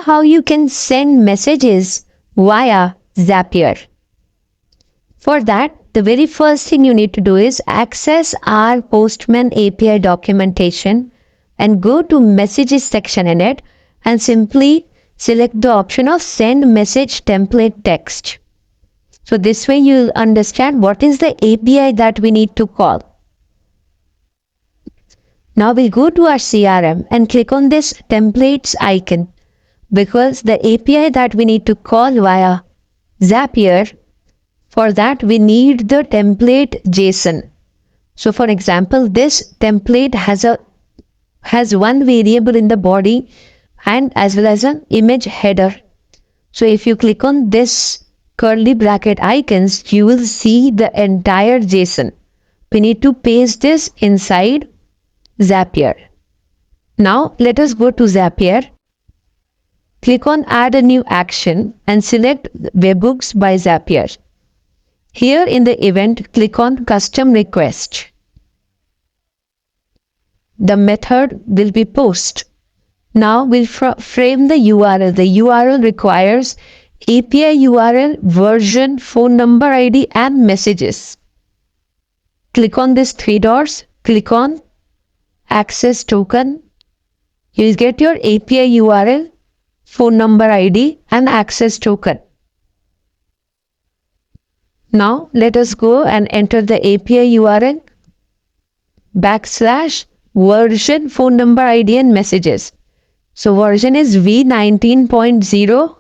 how you can send messages via Zapier. For that, the very first thing you need to do is access our Postman API documentation and go to messages section in it and simply select the option of send message template text. So this way you'll understand what is the API that we need to call. Now we'll go to our CRM and click on this templates icon, because the API that we need to call via Zapier, for that we need the template JSON. So for example, this template has one variable in the body and as well as an image header. So if you click on this curly bracket icons, you will see the entire JSON. We need to paste this inside Zapier. Now let us go to Zapier. Click on add a new action and select Webhooks by Zapier. Here in the event, click on custom request. The method will be post. Now we'll frame the URL. The URL requires API URL, version, phone number ID and messages. Click on these three dots. Click on access token. You'll get your API URL, phone number ID and access token. Now let us go and enter the API URL / version, phone number ID and messages. So version is v19.0.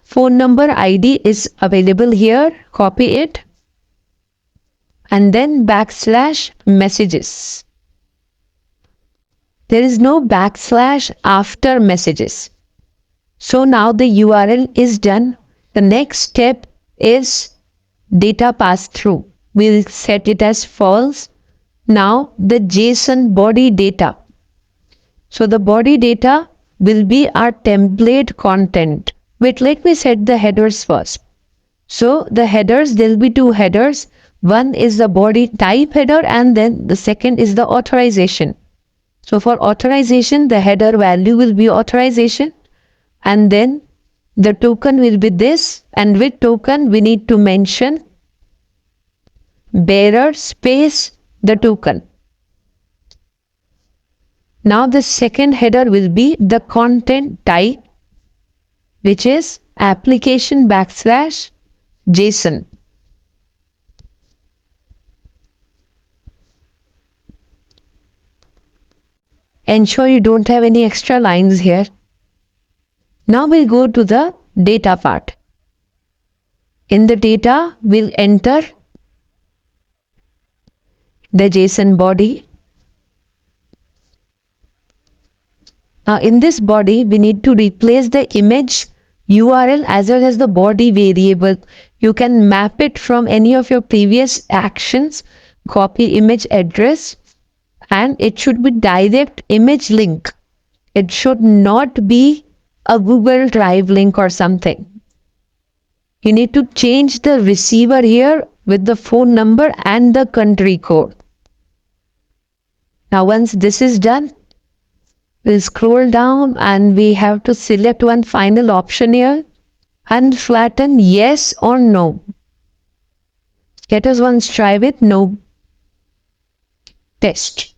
Phone number ID is available here. Copy it. And then / messages. There is no / after messages. So now the URL is done. The next step is data pass through. We'll set it as false. Now the JSON body data. So the body data will be our template content. Wait, let me set the headers first. So the headers, there'll be two headers. One is the body type header and then the second is the authorization. So for authorization, the header value will be authorization and then the token will be this, and with token we need to mention bearer space the token. Now the second header will be the content type, which is application / JSON. Ensure you don't have any extra lines here. Now we'll go to the data part. In the data, we'll enter the JSON body. Now in this body, we need to replace the image URL as well as the body variable. You can map it from any of your previous actions, copy image address, and it should be direct image link. It should not be a Google Drive link or something. You need to change the receiver here with the phone number and the country code. Now once this is done, we'll scroll down and we have to select one final option here. Unflatten, yes or no. Let us once try with no. Test.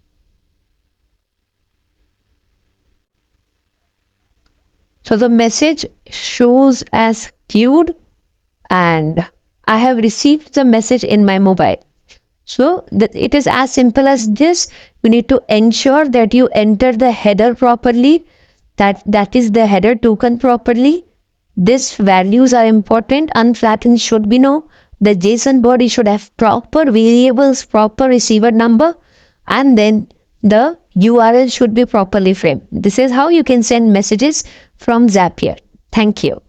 So the message shows as queued and I have received the message in my mobile. So it is as simple as this. You need to ensure that you enter the header properly, that is the header token properly. These values are important. Unflatten should be no. The JSON body should have proper variables, proper receiver number, and then the URL should be properly framed. This is how you can send messages from Zapier. Thank you.